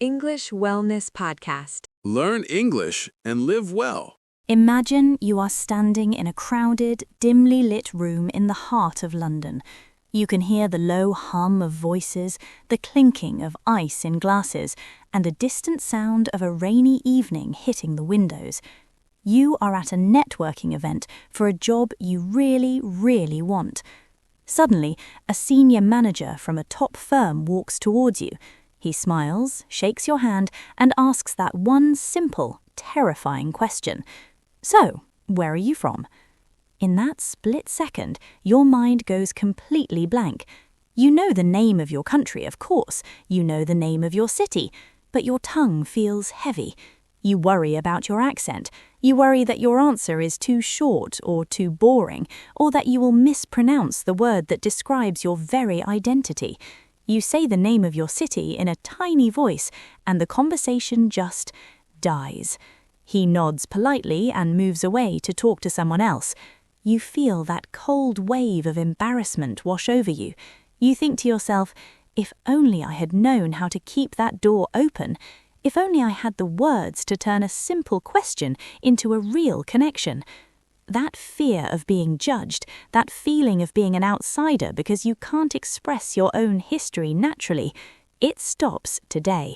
English Wellness Podcast. Learn English and live well. Imagine you are standing in a crowded, dimly lit room in the heart of London. You can hear the low hum of voices, the clinking of ice in glasses, and the distant sound of a rainy evening hitting the windows. You are at a networking event for a job you really, really want. Suddenly, a senior manager from a top firm walks towards you. He smiles, shakes your hand, and asks that one simple, terrifying question. So, where are you from? In that split second, your mind goes completely blank. You know the name of your country, of course. You know the name of your city. But your tongue feels heavy. You worry about your accent. You worry that your answer is too short or too boring, or that you will mispronounce the word that describes your very identity. You say the name of your city in a tiny voice, and the conversation just dies. He nods politely and moves away to talk to someone else. You feel that cold wave of embarrassment wash over you. You think to yourself, if only I had known how to keep that door open. If only I had the words to turn a simple question into a real connection. That fear of being judged, that feeling of being an outsider because you can't express your own history naturally, it stops today.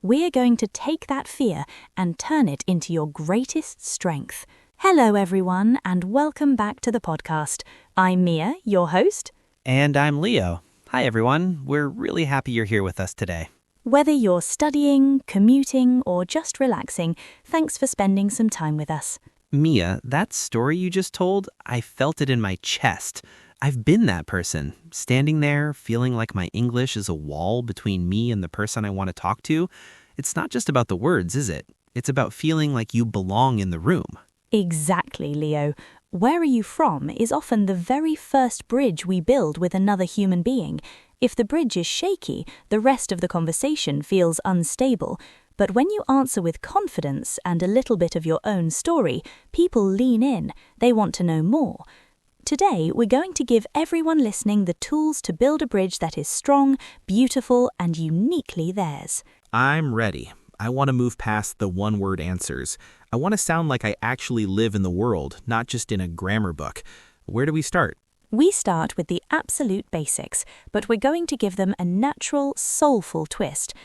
We're going to take that fear and turn it into your greatest strength. Hello everyone, and welcome back to the podcast. I'm Mia, your host. And I'm Leo. Hi everyone, we're really happy you're here with us today. Whether you're studying, commuting, or just relaxing, thanks for spending some time with us. Mia, that story you just told, I felt it in my chest. I've been that person, standing there, feeling like my English is a wall between me and the person I want to talk to. It's not just about the words, is it? It's about feeling like you belong in the room. Exactly, Leo. Where are you from is often the very first bridge we build with another human being. If the bridge is shaky, the rest of the conversation feels unstable. But when you answer with confidence and a little bit of your own story, people lean in. They want to know more. Today, we're going to give everyone listening the tools to build a bridge that is strong, beautiful, and uniquely theirs. I'm ready. I want to move past the one-word answers. I want to sound like I actually live in the world, not just in a grammar book. Where do we start? We start with the absolute basics, but we're going to give them a natural, soulful twist.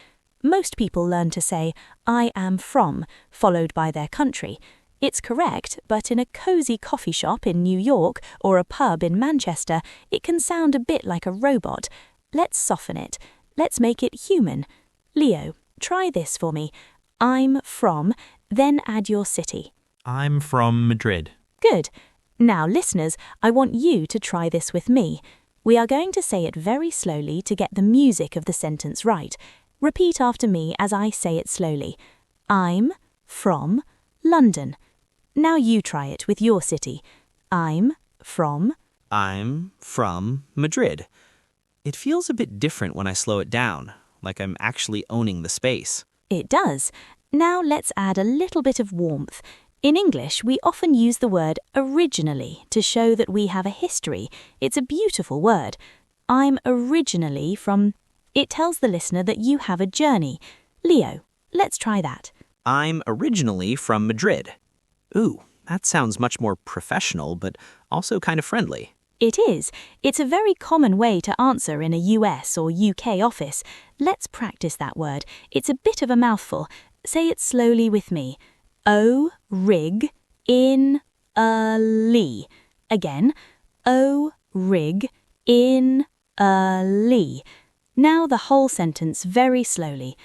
Most people learn to say, I am from, followed by their country. It's correct, but in a cozy coffee shop in New York or a pub in Manchester, it can sound a bit like a robot. Let's soften it. Let's make it human. Leo, try this for me. I'm from, then add your city. I'm from Madrid. Good. Now, listeners, I want you to try this with me. We are going to say it very slowly to get the music of the sentence right. Repeat after me as I say it slowly. I'm from London. Now you try it with your city. I'm from Madrid. It feels a bit different when I slow it down, like I'm actually owning the space. It does. Now let's add a little bit of warmth. In English, we often use the word originally to show that we have a history. It's a beautiful word. I'm originally from... It tells the listener that you have a journey. Leo, let's try that. I'm originally from Madrid. Ooh, that sounds much more professional, but also kind of friendly. It is. It's a very common way to answer in a US or UK office. Let's practice that word. It's a bit of a mouthful. Say it slowly with me. O-rig-in-a-ly. Again, O-rig-in-a-ly. Now the whole sentence very slowly.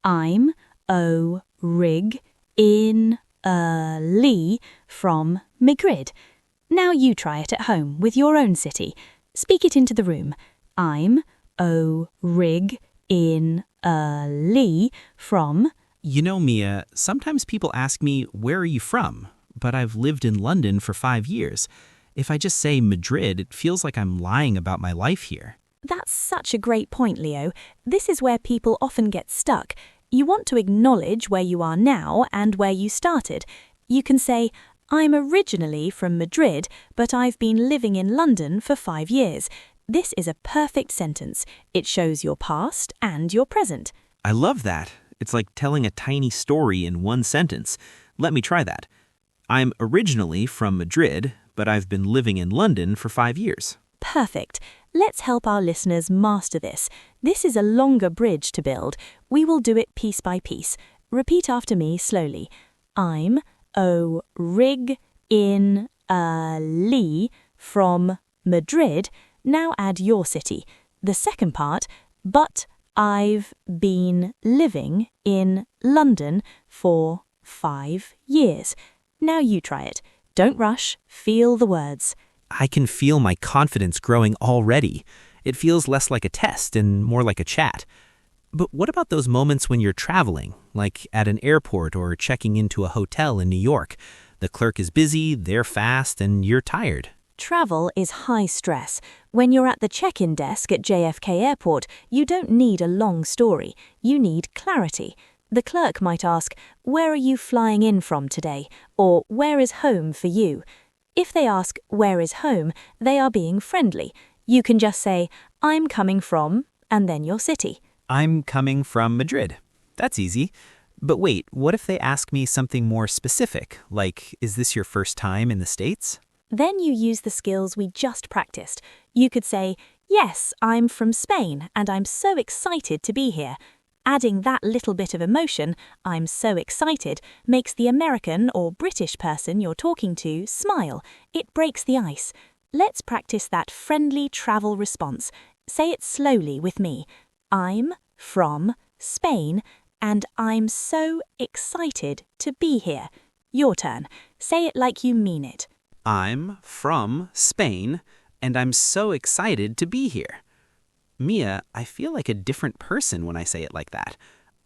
I'm O-rig-in-a-ly from Madrid. Now you try it at home with your own city. Speak it into the room. I'm O-rig-in-a-ly from... You know, Mia, sometimes people ask me, where are you from? But I've lived in London for 5 years. If I just say Madrid, it feels like I'm lying about my life here. That's such a great point, Leo. This is where people often get stuck. You want to acknowledge where you are now and where you started. You can say, I'm originally from Madrid, but I've been living in London for 5 years. This is a perfect sentence. It shows your past and your present. I love that. It's like telling a tiny story in one sentence. Let me try that. I'm originally from Madrid, but I've been living in London for 5 years. Perfect. Let's help our listeners master this. This is a longer bridge to build. We will do it piece by piece. Repeat after me slowly. I'm originally from Madrid. Now add your city. The second part, but I've been living in London for 5 years. Now you try it. Don't rush. Feel the words. I can feel my confidence growing already. It feels less like a test and more like a chat. But what about those moments when you're traveling, like at an airport or checking into a hotel in New York? The clerk is busy, they're fast, and you're tired. Travel is high stress. When you're at the check-in desk at JFK Airport, you don't need a long story. You need clarity. The clerk might ask, "Where are you flying in from today?" or "Where is home for you?" If they ask, "Where is home?" they are being friendly. You can just say, "I'm coming from," and then your city. I'm coming from Madrid. That's easy. But wait, what if they ask me something more specific, like, is this your first time in the States? Then you use the skills we just practiced. You could say, "Yes, I'm from Spain, and I'm so excited to be here." Adding that little bit of emotion, "I'm so excited," makes the American or British person you're talking to smile. It breaks the ice. Let's practice that friendly travel response. Say it slowly with me. I'm from Spain, and I'm so excited to be here. Your turn. Say it like you mean it. I'm from Spain, and I'm so excited to be here. Mia, I feel like a different person when I say it like that.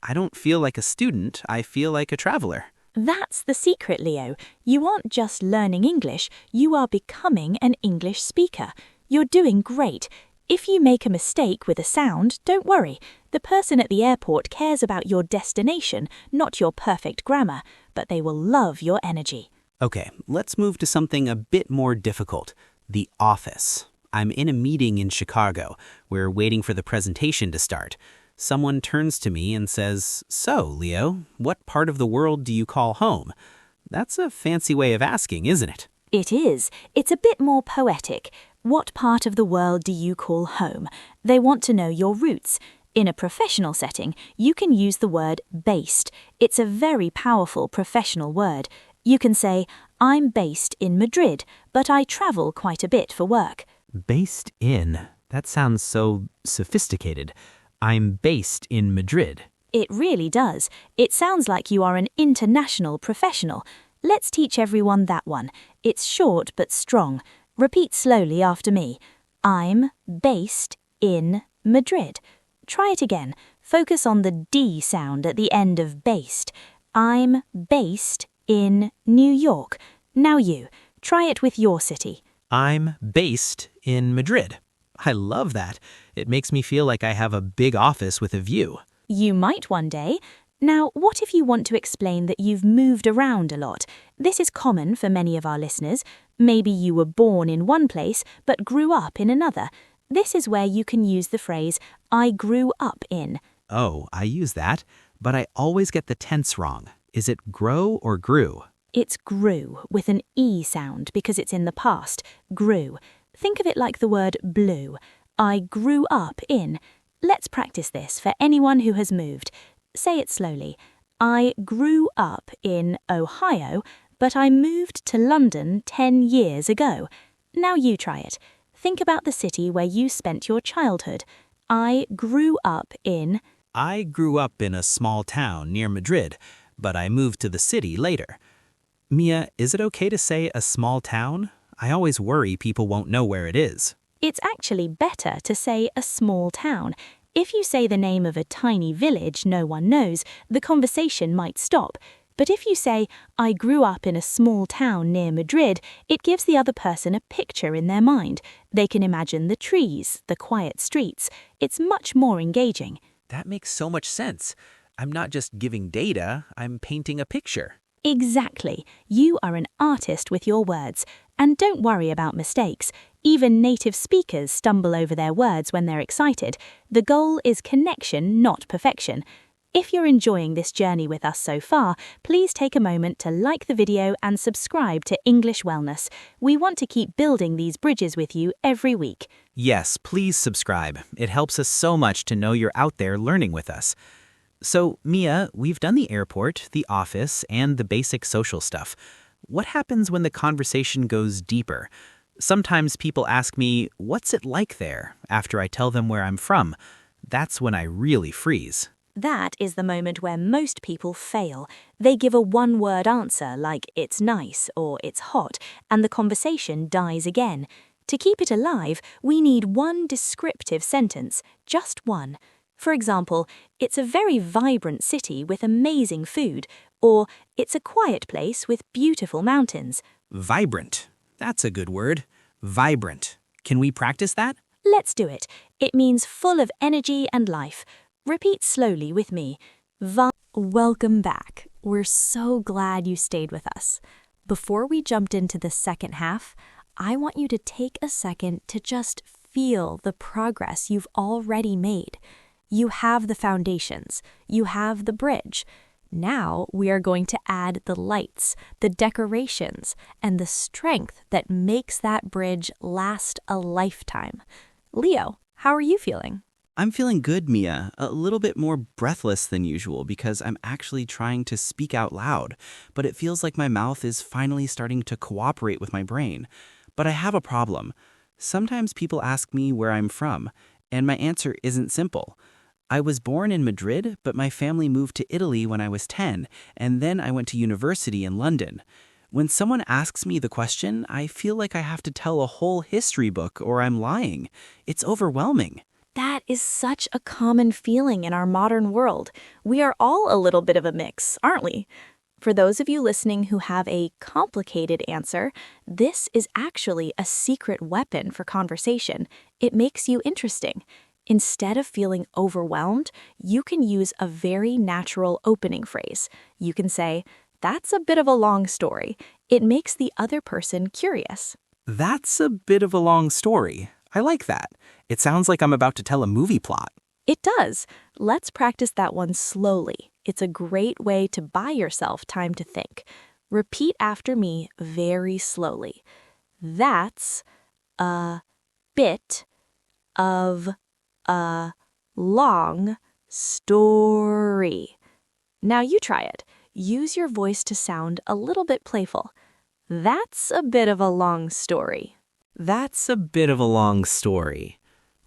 I don't feel like a student, I feel like a traveler. That's the secret, Leo. You aren't just learning English, you are becoming an English speaker. You're doing great. If you make a mistake with a sound, don't worry. The person at the airport cares about your destination, not your perfect grammar, but they will love your energy. Okay, let's move to something a bit more difficult. The office. I'm in a meeting in Chicago. We're waiting for the presentation to start. Someone turns to me and says, "So, Leo, what part of the world do you call home?" That's a fancy way of asking, isn't it? It is. It's a bit more poetic. What part of the world do you call home? They want to know your roots. In a professional setting, you can use the word based. It's a very powerful professional word. You can say, "I'm based in Madrid, but I travel quite a bit for work." Based in. That sounds so sophisticated. I'm based in Madrid. It really does. It sounds like you are an international professional. Let's teach everyone that one. It's short but strong. Repeat slowly after me. I'm based in Madrid. Try it again. Focus on the D sound at the end of based. I'm based in New York. Now you. Try it with your city. I'm based in Madrid. I love that. It makes me feel like I have a big office with a view. You might one day. Now, what if you want to explain that you've moved around a lot? This is common for many of our listeners. Maybe you were born in one place but grew up in another. This is where you can use the phrase, "I grew up in." Oh, I use that, but I always get the tense wrong. Is it grow or grew? It's grew with an E sound because it's in the past. Grew. Think of it like the word blue. I grew up in. Let's practice this for anyone who has moved. Say it slowly. I grew up in Ohio, but I moved to London 10 years ago. Now you try it. Think about the city where you spent your childhood. I grew up in. I grew up in a small town near Madrid, but I moved to the city later. Mia, is it okay to say a small town? I always worry people won't know where it is. It's actually better to say a small town. If you say the name of a tiny village no one knows, the conversation might stop. But if you say, "I grew up in a small town near Madrid," it gives the other person a picture in their mind. They can imagine the trees, the quiet streets. It's much more engaging. That makes so much sense. I'm not just giving data, I'm painting a picture. Exactly. You are an artist with your words. And don't worry about mistakes. Even native speakers stumble over their words when they're excited. The goal is connection, not perfection. If you're enjoying this journey with us so far, please take a moment to like the video and subscribe to English Wellness. We want to keep building these bridges with you every week. Yes, please subscribe. It helps us so much to know you're out there learning with us. So, Mia, we've done the airport, the office, and the basic social stuff. What happens when the conversation goes deeper? Sometimes people ask me, what's it like there, after I tell them where I'm from. That's when I really freeze. That is the moment where most people fail. They give a one-word answer like it's nice or it's hot, and the conversation dies again. To keep it alive, we need one descriptive sentence, just one. For example, it's a very vibrant city with amazing food, or it's a quiet place with beautiful mountains. Vibrant. That's a good word. Vibrant. Can we practice that? Let's do it. It means full of energy and life. Repeat slowly with me. Welcome back. We're so glad you stayed with us. Before we jumped into the second half, I want you to take a second to just feel the progress you've already made. You have the foundations. You have the bridge. Now we are going to add the lights, the decorations, and the strength that makes that bridge last a lifetime. Leo, how are you feeling? I'm feeling good, Mia. A little bit more breathless than usual because I'm actually trying to speak out loud, but it feels like my mouth is finally starting to cooperate with my brain. But I have a problem. Sometimes people ask me where I'm from, and my answer isn't simple. I was born in Madrid, but my family moved to Italy when I was 10, and then I went to university in London. When someone asks me the question, I feel like I have to tell a whole history book or I'm lying. It's overwhelming. That is such a common feeling in our modern world. We are all a little bit of a mix, aren't we? For those of you listening who have a complicated answer, this is actually a secret weapon for conversation. It makes you interesting. Instead of feeling overwhelmed, you can use a very natural opening phrase. You can say, "That's a bit of a long story." It makes the other person curious. That's a bit of a long story. I like that. It sounds like I'm about to tell a movie plot. It does. Let's practice that one slowly. It's a great way to buy yourself time to think. Repeat after me very slowly. That's a bit of a long story. Now you try it. Use your voice to sound a little bit playful. That's a bit of a long story. That's a bit of a long story.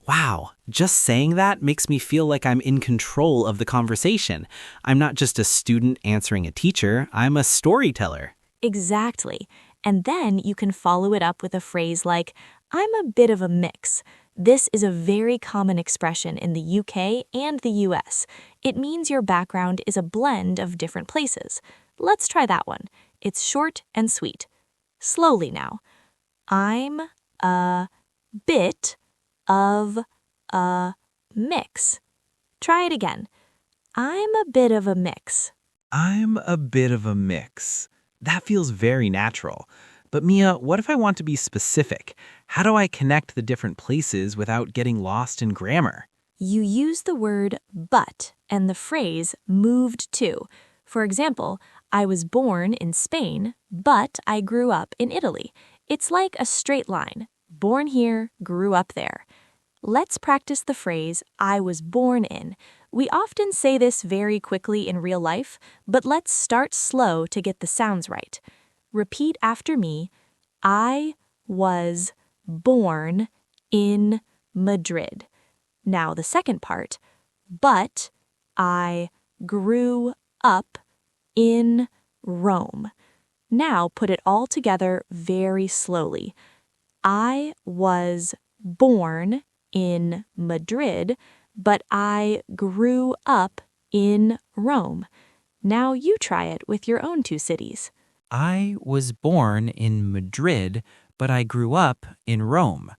Wow, just saying that makes me feel like I'm in control of the conversation. I'm not just a student answering a teacher, I'm a storyteller. Exactly. And then you can follow it up with a phrase like, "I'm a bit of a mix." This is a very common expression in the UK and the US. It means your background is a blend of different places. Let's try that one. It's short and sweet. Slowly now. I'm a bit of a mix. Try it again. I'm a bit of a mix. I'm a bit of a mix. That feels very natural. But Mia, what if I want to be specific? How do I connect the different places without getting lost in grammar? You use the word but and the phrase moved to. For example, I was born in Spain, but I grew up in Italy. It's like a straight line. Born here, grew up there. Let's practice the phrase, I was born in. We often say this very quickly in real life, but let's start slow to get the sounds right. Repeat after me, I was born in Madrid. Now the second part, but I grew up in Rome. Now put it all together very slowly. I was born in Madrid, but I grew up in Rome. Now you try it with your own two cities. I was born in Madrid, but I grew up in Rome.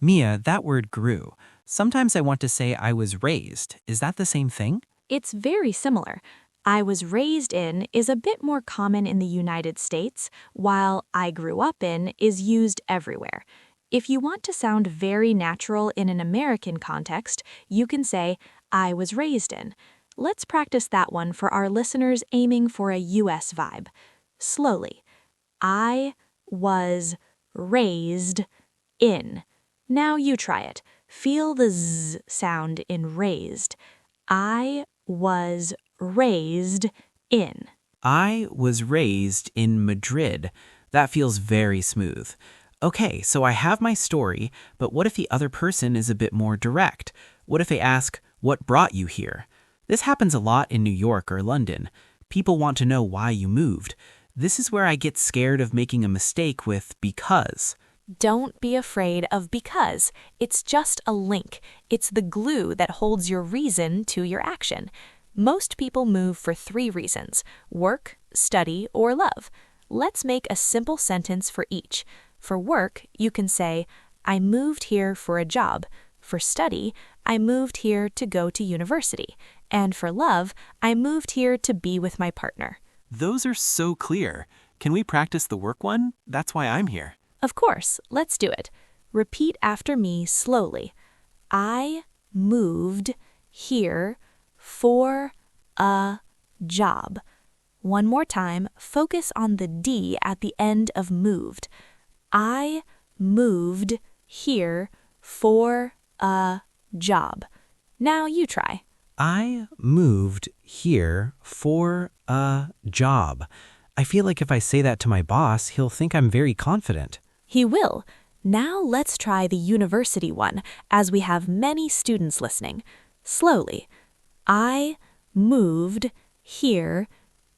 Mia, that word grew. Sometimes I want to say I was raised. Is that the same thing? It's very similar. I was raised in is a bit more common in the United States, while I grew up in is used everywhere. If you want to sound very natural in an American context, you can say, I was raised in. Let's practice that one for our listeners aiming for a US vibe. Slowly. I was raised in. Now you try it. Feel the Z sound in raised. I was raised in. I was raised in Madrid. That feels very smooth. Okay, so I have my story, but what if the other person is a bit more direct? What if they ask, what brought you here? This happens a lot in New York or London. People want to know why you moved. This is where I get scared of making a mistake with because. Don't be afraid of because. It's just a link. It's the glue that holds your reason to your action. Most people move for 3 reasons: work, study, or love. Let's make a simple sentence for each. For work, you can say, I moved here for a job. For study, I moved here to go to university. And for love, I moved here to be with my partner. Those are so clear. Can we practice the work one? That's why I'm here. Of course, let's do it. Repeat after me slowly. I moved here for a job. One more time, focus on the D at the end of moved. I moved here for a job. Now you try. I moved here for a job. I feel like if I say that to my boss, he'll think I'm very confident. He will. Now let's try the university one, as we have many students listening. Slowly. I moved here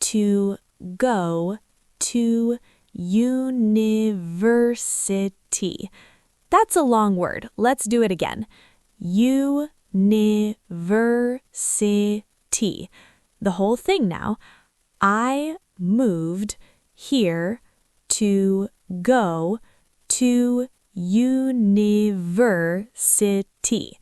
to go to university. That's a long word. Let's do it again. University. The whole thing now. I moved here to go to university.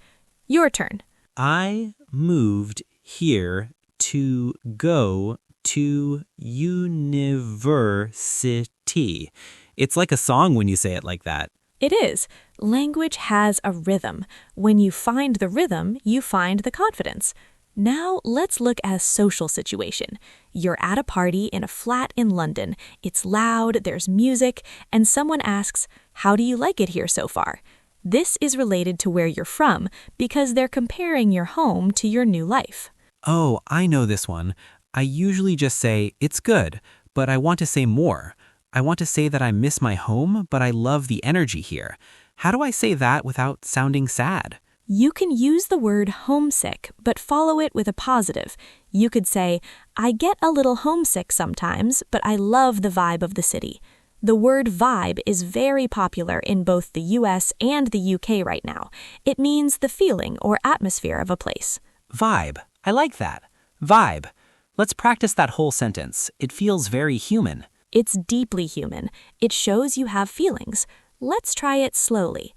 Your turn. I moved here to go to university. It's like a song when you say it like that. It is. Language has a rhythm. When you find the rhythm, you find the confidence. Now let's look at a social situation. You're at a party in a flat in London. It's loud, there's music, and someone asks, how do you like it here so far? This is related to where you're from because they're comparing your home to your new life. Oh, I know this one. I usually just say, it's good, but I want to say more. I want to say that I miss my home, but I love the energy here. How do I say that without sounding sad? You can use the word homesick, but follow it with a positive. You could say, I get a little homesick sometimes, but I love the vibe of the city. The word vibe is very popular in both the US and the UK right now. It means the feeling or atmosphere of a place. Vibe. I like that. Vibe. Let's practice that whole sentence. It feels very human. It's deeply human. It shows you have feelings. Let's try it slowly.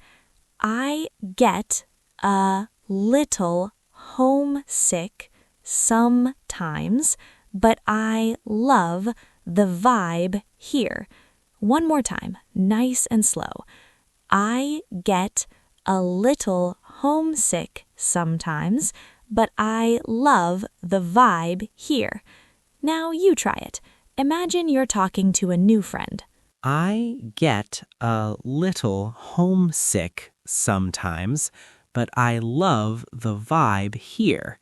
I get a little homesick sometimes, but I love the vibe here. One more time, nice and slow. I get a little homesick sometimes, but I love the vibe here. Now you try it. Imagine you're talking to a new friend. I get a little homesick sometimes, but I love the vibe here.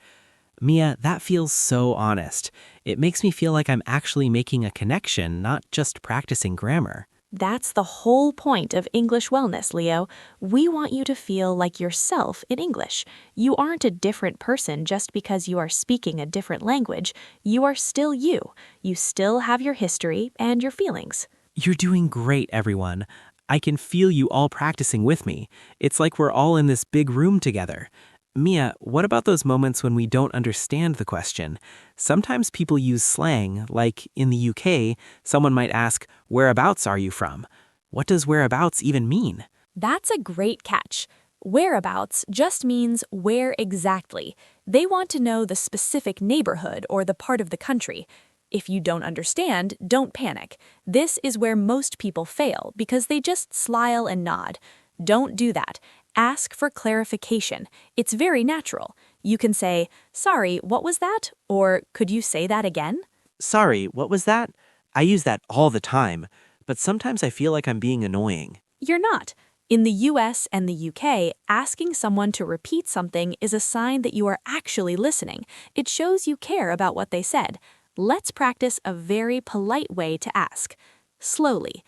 Mia, that feels so honest. It makes me feel like I'm actually making a connection, not just practicing grammar. That's the whole point of English Wellness, Leo. We want you to feel like yourself in English. You aren't a different person just because you are speaking a different language. You are still you. You still have your history and your feelings. You're doing great, everyone. I can feel you all practicing with me. It's like we're all in this big room together. Mia, what about those moments when we don't understand the question? Sometimes people use slang, like in the UK, someone might ask, whereabouts are you from? What does whereabouts even mean? That's a great catch. Whereabouts just means where exactly. They want to know the specific neighborhood or the part of the country. If you don't understand, don't panic. This is where most people fail because they just smile and nod. Don't do that. Ask for clarification. It's very natural. You can say, "Sorry, what was that?" Or "Could you say that again?" Sorry, what was that? I use that all the time, but sometimes I feel like I'm being annoying. You're not. In the US and the UK, asking someone to repeat something is a sign that you are actually listening. It shows you care about what they said. Let's practice a very polite way to ask. Slowly.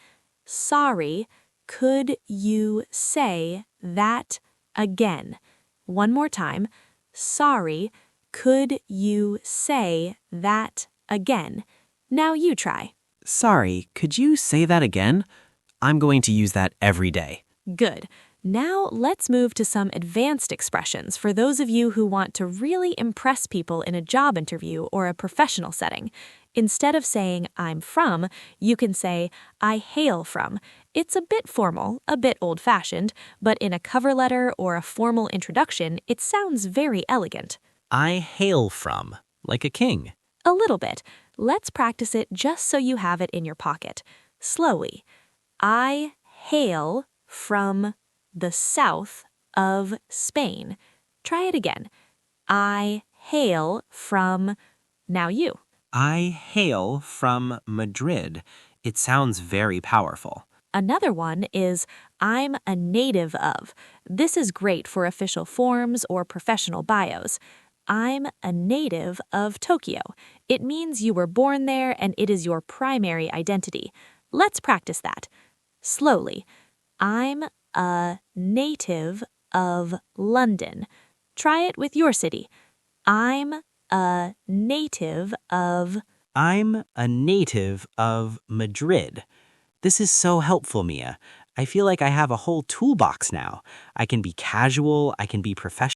Sorry, could you say that again? One more time. Sorry, could you say that again? Now you try. Sorry, could you say that again? I'm going to use that every day. Good. Now let's move to some advanced expressions for those of you who want to really impress people in a job interview or a professional setting. Instead of saying "I'm from," you can say "I hail from." It's a bit formal, a bit old-fashioned, but in a cover letter or a formal introduction, it sounds very elegant. I hail from, like a king. A little bit. Let's practice it just so you have it in your pocket. Slowly. I hail from the south of Spain. Try it again. I hail from... Now you. I hail from Madrid. It sounds very powerful. Another one is I'm a native of. This is great for official forms or professional bios. I'm a native of Tokyo. It means you were born there and it is your primary identity. Let's practice that. Slowly. I'm a native of London. Try it with your city. I'm a native of... I'm a native of Madrid. This is so helpful, Mia. I feel like I have a whole toolbox now. I can be casual, I can be professional.